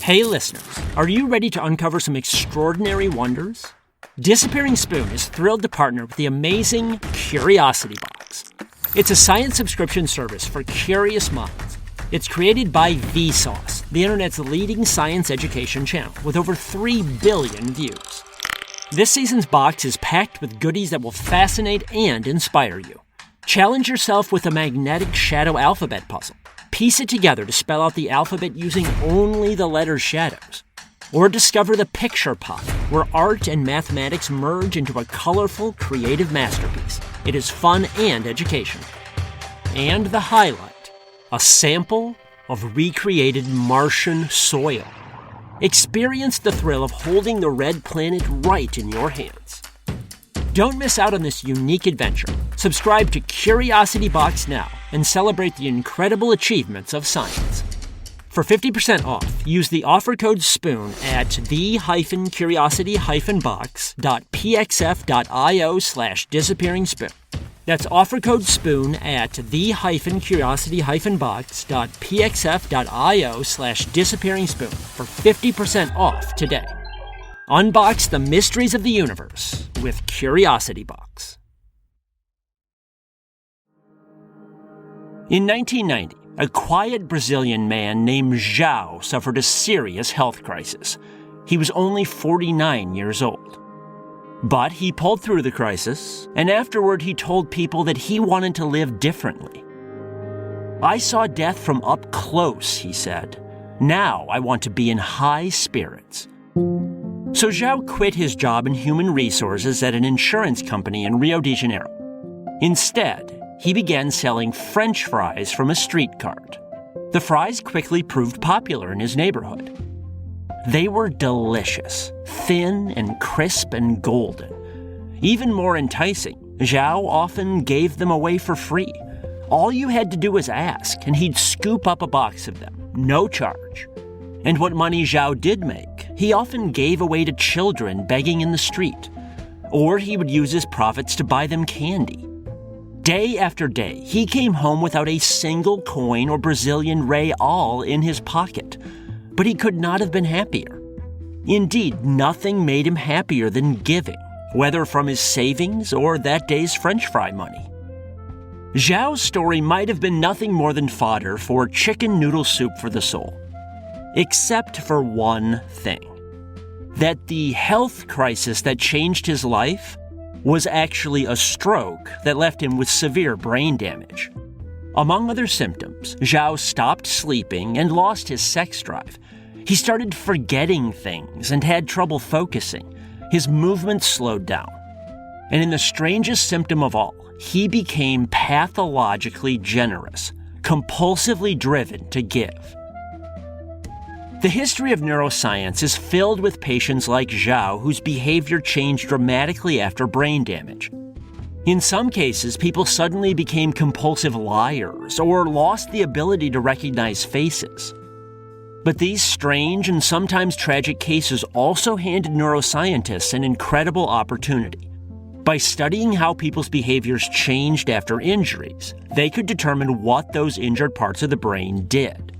Hey listeners, are you ready to uncover some extraordinary wonders? Disappearing Spoon is thrilled to partner with the amazing Curiosity Box. It's a science subscription service for curious minds. It's created by Vsauce, the internet's leading science education channel, with over 3 billion views. This season's box is packed with goodies that will fascinate and inspire you. Challenge yourself with a magnetic shadow alphabet puzzle. Piece it together to spell out the alphabet using only the letter shadows. Or discover the picture pot, where art and mathematics merge into a colorful, creative masterpiece. It is fun and educational. And the highlight, a sample of recreated Martian soil. Experience the thrill of holding the red planet right in your hands. Don't miss out on this unique adventure. Subscribe to Curiosity Box now and celebrate the incredible achievements of science. For 50% off, use the offer code SPOON at the-curiosity-box.pxf.io/disappearingspoon. That's offer code SPOON at the-curiosity-box.pxf.io/disappearingspoon for 50% off today. Unbox the mysteries of the universe with Curiosity Box. In 1990, a quiet Brazilian man named João suffered a serious health crisis. He was only 49 years old. But he pulled through the crisis, and afterward he told people that he wanted to live differently. "I saw death from up close," he said. "Now I want to be in high spirits." So João quit his job in human resources at an insurance company in Rio de Janeiro. Instead, he began selling French fries from a street cart. The fries quickly proved popular in his neighborhood. They were delicious, thin and crisp and golden. Even more enticing, João often gave them away for free. All you had to do was ask, and he'd scoop up a box of them, no charge. And what money João did make, he often gave away to children begging in the street. Or he would use his profits to buy them candy. Day after day, he came home without a single coin or Brazilian real in his pocket. But he could not have been happier. Indeed, nothing made him happier than giving, whether from his savings or that day's French fry money. João's story might have been nothing more than fodder for chicken noodle soup for the soul. Except for one thing. That the health crisis that changed his life was actually a stroke that left him with severe brain damage. Among other symptoms, João stopped sleeping and lost his sex drive. He started forgetting things and had trouble focusing. His movements slowed down. And in the strangest symptom of all, he became pathologically generous, compulsively driven to give. The history of neuroscience is filled with patients like João whose behavior changed dramatically after brain damage. In some cases, people suddenly became compulsive liars or lost the ability to recognize faces. But these strange and sometimes tragic cases also handed neuroscientists an incredible opportunity. By studying how people's behaviors changed after injuries, they could determine what those injured parts of the brain did.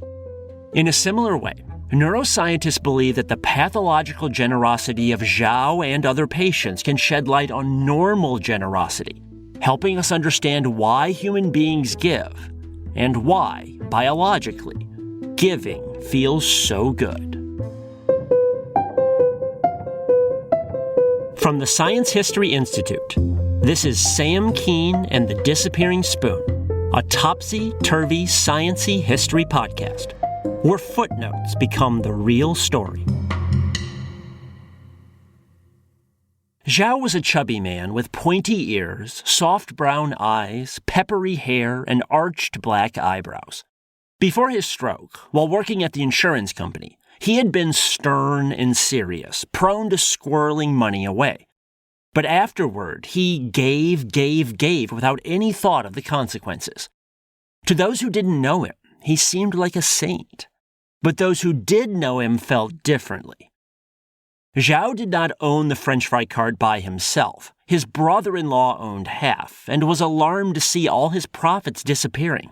In a similar way, neuroscientists believe that the pathological generosity of João and other patients can shed light on normal generosity, helping us understand why human beings give and why, biologically, giving feels so good. From the Science History Institute, this is Sam Keane and the Disappearing Spoon, a topsy-turvy, science-y history podcast, where footnotes become the real story. João was a chubby man with pointy ears, soft brown eyes, peppery hair, and arched black eyebrows. Before his stroke, while working at the insurance company, he had been stern and serious, prone to squirreling money away. But afterward, he gave without any thought of the consequences. To those who didn't know him, he seemed like a saint. But those who did know him felt differently. João did not own the French fry cart by himself. His brother-in-law owned half and was alarmed to see all his profits disappearing.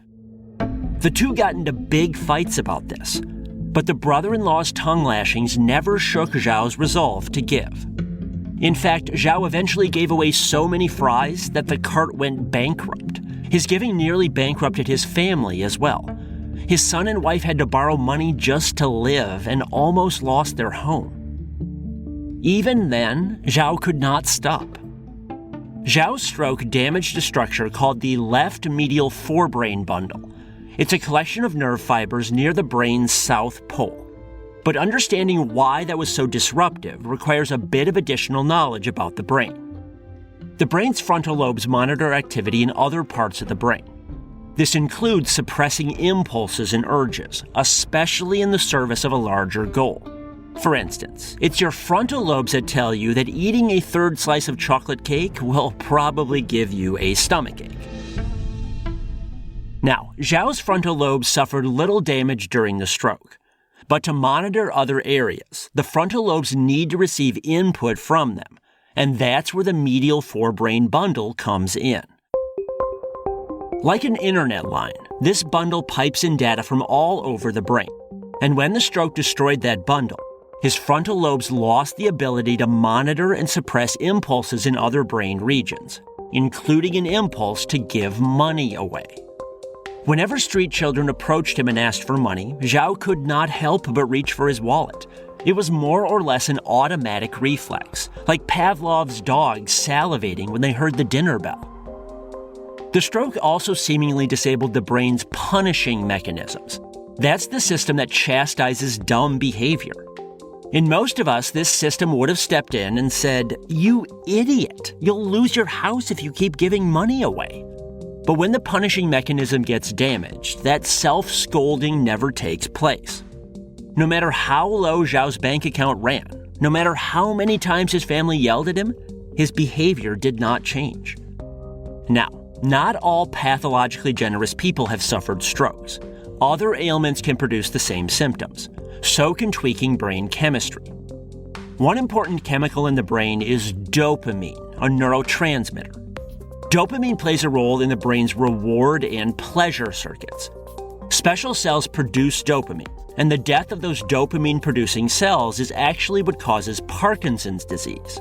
The two got into big fights about this. But the brother-in-law's tongue lashings never shook Zhao's resolve to give. In fact, Zhao eventually gave away so many fries that the cart went bankrupt. His giving nearly bankrupted his family as well. His son and wife had to borrow money just to live and almost lost their home. Even then, Zhao could not stop. Zhao's stroke damaged a structure called the left medial forebrain bundle. It's a collection of nerve fibers near the brain's south pole. But understanding why that was so disruptive requires a bit of additional knowledge about the brain. The brain's frontal lobes monitor activity in other parts of the brain. This includes suppressing impulses and urges, especially in the service of a larger goal. For instance, it's your frontal lobes that tell you that eating a third slice of chocolate cake will probably give you a stomachache. Now, Zhao's frontal lobes suffered little damage during the stroke. But to monitor other areas, the frontal lobes need to receive input from them, and that's where the medial forebrain bundle comes in. Like an internet line, this bundle pipes in data from all over the brain, and when the stroke destroyed that bundle, his frontal lobes lost the ability to monitor and suppress impulses in other brain regions, including an impulse to give money away. Whenever street children approached him and asked for money, Zhao could not help but reach for his wallet. It was more or less an automatic reflex, like Pavlov's dogs salivating when they heard the dinner bell. The stroke also seemingly disabled the brain's punishing mechanisms. That's the system that chastises dumb behavior. In most of us, this system would have stepped in and said, "You idiot, you'll lose your house if you keep giving money away." But when the punishing mechanism gets damaged, that self-scolding never takes place. No matter how low Zhao's bank account ran, no matter how many times his family yelled at him, his behavior did not change. Now, not all pathologically generous people have suffered strokes. Other ailments can produce the same symptoms. So can tweaking brain chemistry. One important chemical in the brain is dopamine, a neurotransmitter. Dopamine plays a role in the brain's reward and pleasure circuits. Special cells produce dopamine, and the death of those dopamine-producing cells is actually what causes Parkinson's disease.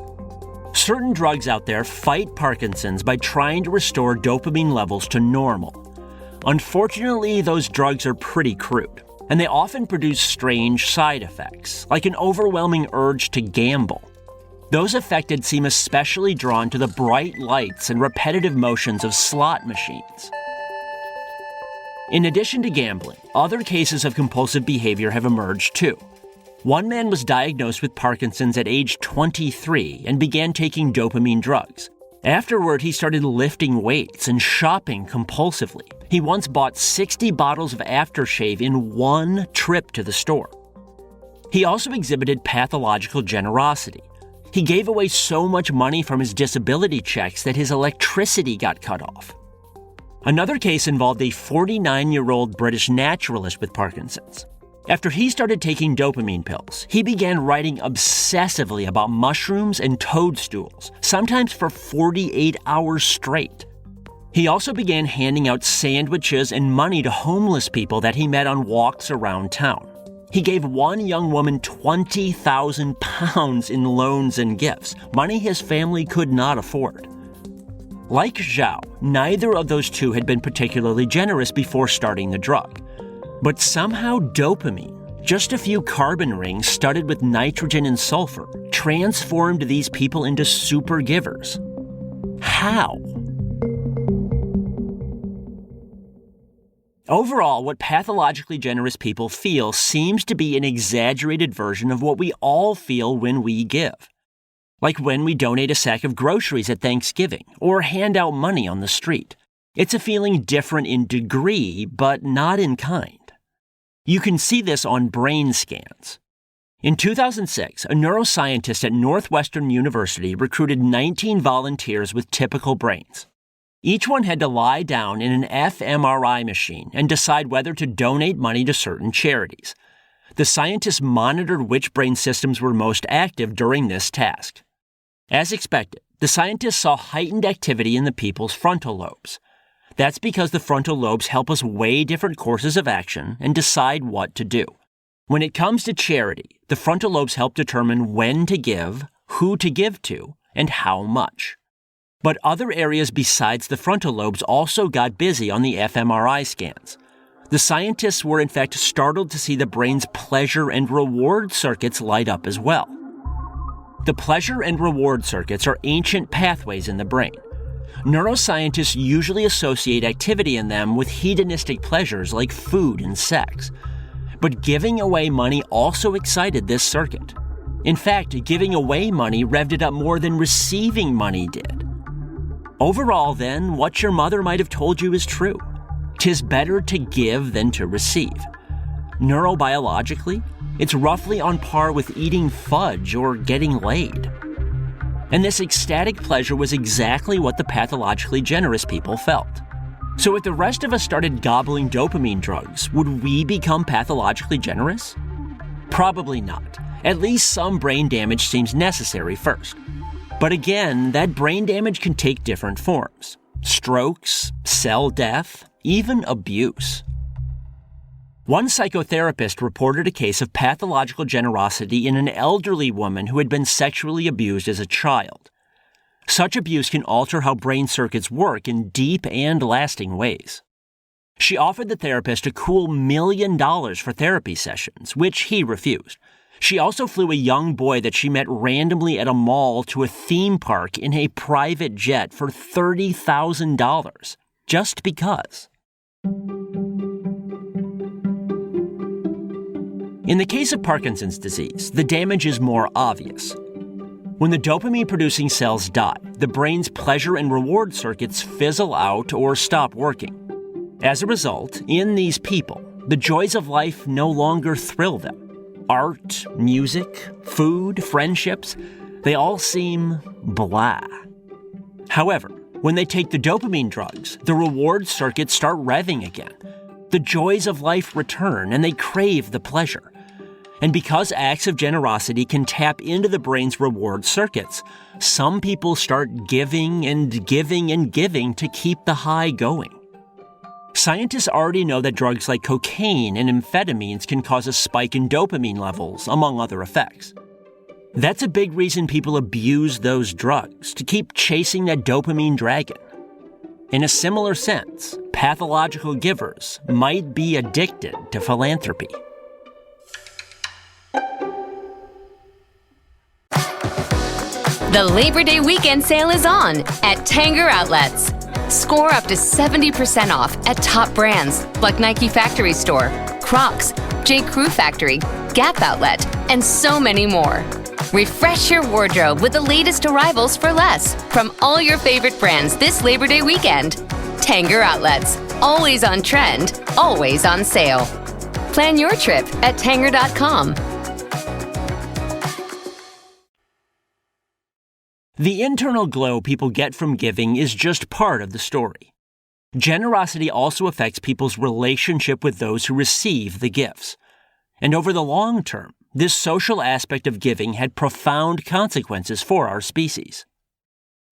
Certain drugs out there fight Parkinson's by trying to restore dopamine levels to normal. Unfortunately, those drugs are pretty crude, and they often produce strange side effects, like an overwhelming urge to gamble. Those affected seem especially drawn to the bright lights and repetitive motions of slot machines. In addition to gambling, other cases of compulsive behavior have emerged too. One man was diagnosed with Parkinson's at age 23 and began taking dopamine drugs. Afterward, he started lifting weights and shopping compulsively. He once bought 60 bottles of aftershave in one trip to the store. He also exhibited pathological generosity. He gave away so much money from his disability checks that his electricity got cut off. Another case involved a 49-year-old British naturalist with Parkinson's. After he started taking dopamine pills, he began writing obsessively about mushrooms and toadstools, sometimes for 48 hours straight. He also began handing out sandwiches and money to homeless people that he met on walks around town. He gave one young woman 20,000 pounds in loans and gifts, money his family could not afford. Like Zhao, neither of those two had been particularly generous before starting the drug. But somehow dopamine, just a few carbon rings studded with nitrogen and sulfur, transformed these people into super givers. How? Overall, what pathologically generous people feel seems to be an exaggerated version of what we all feel when we give. Like when we donate a sack of groceries at Thanksgiving or hand out money on the street. It's a feeling different in degree, but not in kind. You can see this on brain scans. In 2006, a neuroscientist at Northwestern University recruited 19 volunteers with typical brains. Each one had to lie down in an fMRI machine and decide whether to donate money to certain charities. The scientists monitored which brain systems were most active during this task. As expected, the scientists saw heightened activity in the people's frontal lobes. That's because the frontal lobes help us weigh different courses of action and decide what to do. When it comes to charity, the frontal lobes help determine when to give, who to give to, and how much. But other areas besides the frontal lobes also got busy on the fMRI scans. The scientists were in fact startled to see the brain's pleasure and reward circuits light up as well. The pleasure and reward circuits are ancient pathways in the brain. Neuroscientists usually associate activity in them with hedonistic pleasures like food and sex. But giving away money also excited this circuit. In fact, giving away money revved it up more than receiving money did. Overall, then, what your mother might have told you is true. 'Tis better to give than to receive. Neurobiologically, it's roughly on par with eating fudge or getting laid. And this ecstatic pleasure was exactly what the pathologically generous people felt. So if the rest of us started gobbling dopamine drugs, would we become pathologically generous? Probably not. At least some brain damage seems necessary first. But again, that brain damage can take different forms. Strokes, cell death, even abuse. One psychotherapist reported a case of pathological generosity in an elderly woman who had been sexually abused as a child. Such abuse can alter how brain circuits work in deep and lasting ways. She offered the therapist a cool $1 million for therapy sessions, which he refused. She also flew a young boy that she met randomly at a mall to a theme park in a private jet for $30,000, just because. In the case of Parkinson's disease, the damage is more obvious. When the dopamine-producing cells die, the brain's pleasure and reward circuits fizzle out or stop working. As a result, in these people, the joys of life no longer thrill them. Art, music, food, friendships, they all seem blah. However, when they take the dopamine drugs, the reward circuits start revving again. The joys of life return and they crave the pleasure. And because acts of generosity can tap into the brain's reward circuits, some people start giving and giving and giving to keep the high going. Scientists already know that drugs like cocaine and amphetamines can cause a spike in dopamine levels, among other effects. That's a big reason people abuse those drugs, to keep chasing that dopamine dragon. In a similar sense, pathological givers might be addicted to philanthropy. The Labor Day weekend sale is on at Tanger Outlets. Score up to 70% off at top brands like Nike Factory Store, Crocs, J. Crew Factory, Gap Outlet, and so many more. Refresh your wardrobe with the latest arrivals for less from all your favorite brands this Labor Day weekend. Tanger Outlets. Always on trend, always on sale. Plan your trip at Tanger.com. The internal glow people get from giving is just part of the story. Generosity also affects people's relationship with those who receive the gifts. And over the long term, this social aspect of giving had profound consequences for our species.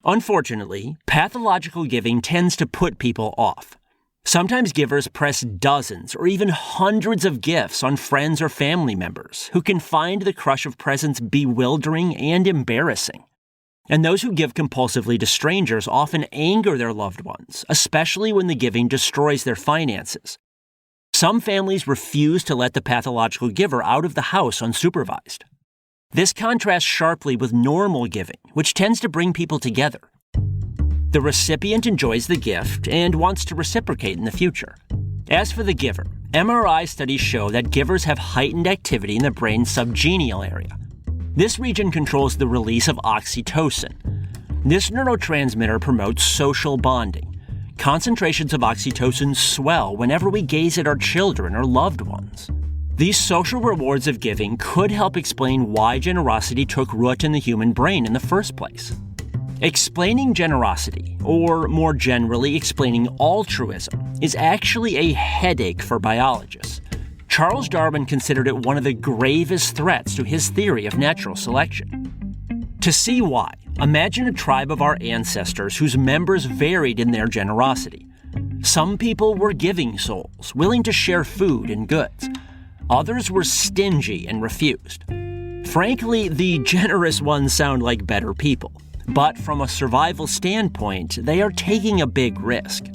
Unfortunately, pathological giving tends to put people off. Sometimes givers press dozens or even hundreds of gifts on friends or family members who can find the crush of presents bewildering and embarrassing. And those who give compulsively to strangers often anger their loved ones, especially when the giving destroys their finances. Some families refuse to let the pathological giver out of the house unsupervised. This contrasts sharply with normal giving, which tends to bring people together. The recipient enjoys the gift and wants to reciprocate in the future. As for the giver, MRI studies show that givers have heightened activity in the brain's subgenial area. This region controls the release of oxytocin. This neurotransmitter promotes social bonding. Concentrations of oxytocin swell whenever we gaze at our children or loved ones. These social rewards of giving could help explain why generosity took root in the human brain in the first place. Explaining generosity, or more generally explaining altruism, is actually a headache for biologists. Charles Darwin considered it one of the gravest threats to his theory of natural selection. To see why, imagine a tribe of our ancestors whose members varied in their generosity. Some people were giving souls, willing to share food and goods. Others were stingy and refused. Frankly, the generous ones sound like better people, but from a survival standpoint, they are taking a big risk.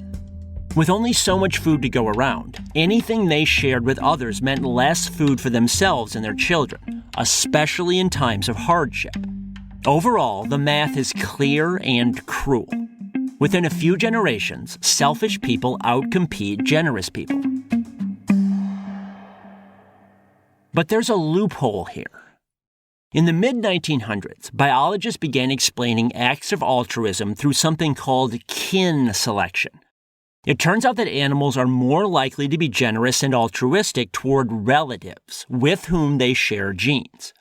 With only so much food to go around, anything they shared with others meant less food for themselves and their children, especially in times of hardship. Overall, the math is clear and cruel. Within a few generations, selfish people outcompete generous people. But there's a loophole here. In the mid-1900s, biologists began explaining acts of altruism through something called kin selection. It turns out that animals are more likely to be generous and altruistic toward relatives with whom they share genes.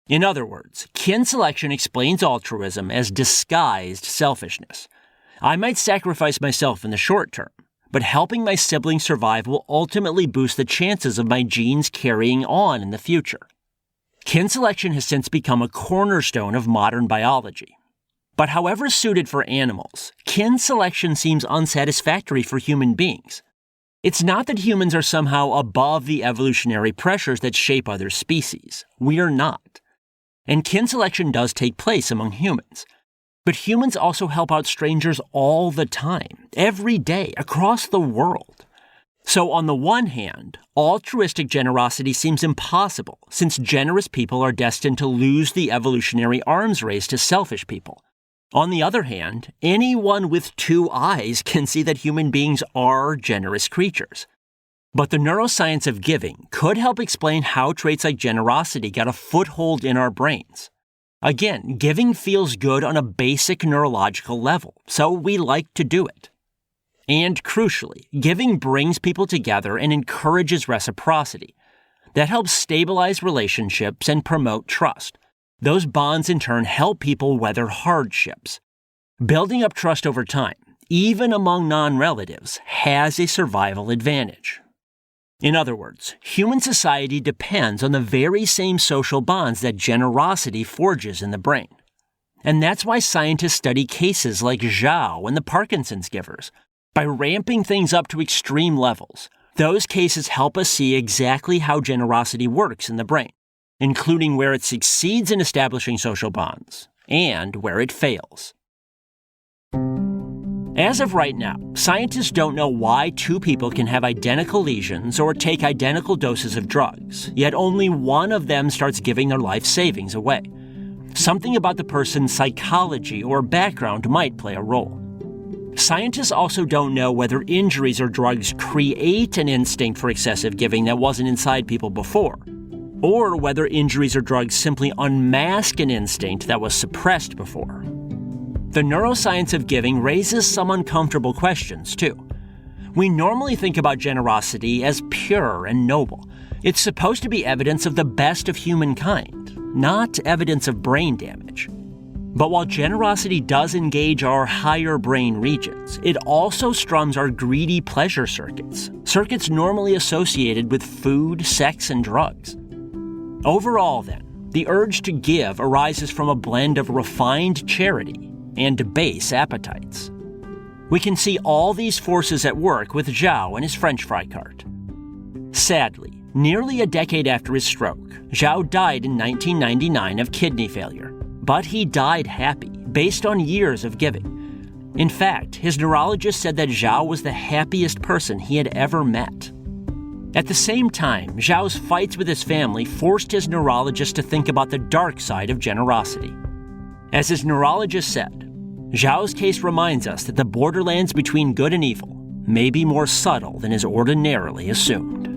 In other words, kin selection explains altruism as disguised selfishness. I might sacrifice myself in the short term, but helping my siblings survive will ultimately boost the chances of my genes carrying on in the future. Kin selection has since become a cornerstone of modern biology. But however suited for animals, kin selection seems unsatisfactory for human beings. It's not that humans are somehow above the evolutionary pressures that shape other species. We are not. And kin selection does take place among humans. But humans also help out strangers all the time, every day, across the world. So on the one hand, altruistic generosity seems impossible, since generous people are destined to lose the evolutionary arms race to selfish people. On the other hand, anyone with two eyes can see that human beings are generous creatures. But the neuroscience of giving could help explain how traits like generosity got a foothold in our brains. Again, giving feels good on a basic neurological level, so we like to do it. And crucially, giving brings people together and encourages reciprocity. That helps stabilize relationships and promote trust. Those bonds in turn help people weather hardships. Building up trust over time, even among non-relatives, has a survival advantage. In other words, human society depends on the very same social bonds that generosity forges in the brain. And that's why scientists study cases like Zhao and the Parkinson's givers. By ramping things up to extreme levels, those cases help us see exactly how generosity works in the brain, including where it succeeds in establishing social bonds and where it fails. As of right now, scientists don't know why two people can have identical lesions or take identical doses of drugs, yet only one of them starts giving their life savings away. Something about the person's psychology or background might play a role. Scientists also don't know whether injuries or drugs create an instinct for excessive giving that wasn't inside people before, or whether injuries or drugs simply unmask an instinct that was suppressed before. The neuroscience of giving raises some uncomfortable questions, too. We normally think about generosity as pure and noble. It's supposed to be evidence of the best of humankind, not evidence of brain damage. But while generosity does engage our higher brain regions, it also strums our greedy pleasure circuits, circuits normally associated with food, sex, and drugs. Overall, then, the urge to give arises from a blend of refined charity and base appetites. We can see all these forces at work with Zhao and his French fry cart. Sadly, nearly a decade after his stroke, Zhao died in 1999 of kidney failure. But he died happy, based on years of giving. In fact, his neurologist said that Zhao was the happiest person he had ever met. At the same time, Zhao's fights with his family forced his neurologist to think about the dark side of generosity. As his neurologist said, Zhao's case reminds us that the borderlands between good and evil may be more subtle than is ordinarily assumed.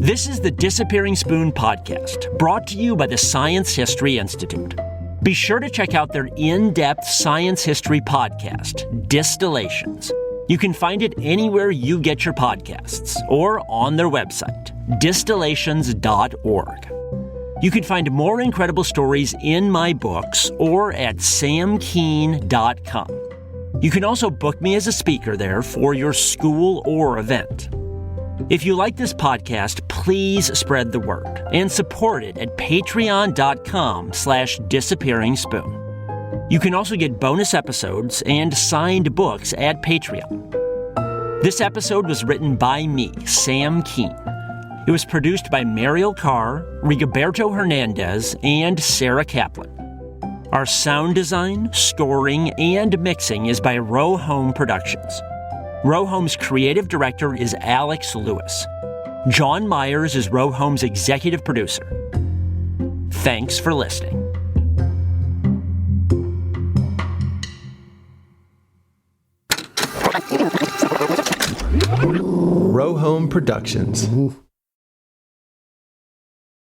This is the Disappearing Spoon podcast, brought to you by the Science History Institute. Be sure to check out their in-depth science history podcast, Distillations. You can find it anywhere you get your podcasts, or on their website, distillations.org. You can find more incredible stories in my books or at samkeen.com. You can also book me as a speaker there for your school or event. If you like this podcast, please spread the word and support it at patreon.com/disappearingspoon. You can also get bonus episodes and signed books at Patreon. This episode was written by me, Sam Keene. It was produced by Mariel Carr, Rigoberto Hernandez, and Sarah Kaplan. Our sound design, scoring, and mixing is by Row Home Productions. Row Home's creative director is Alex Lewis. John Myers is Row Home's executive producer. Thanks for listening. Row Home Productions.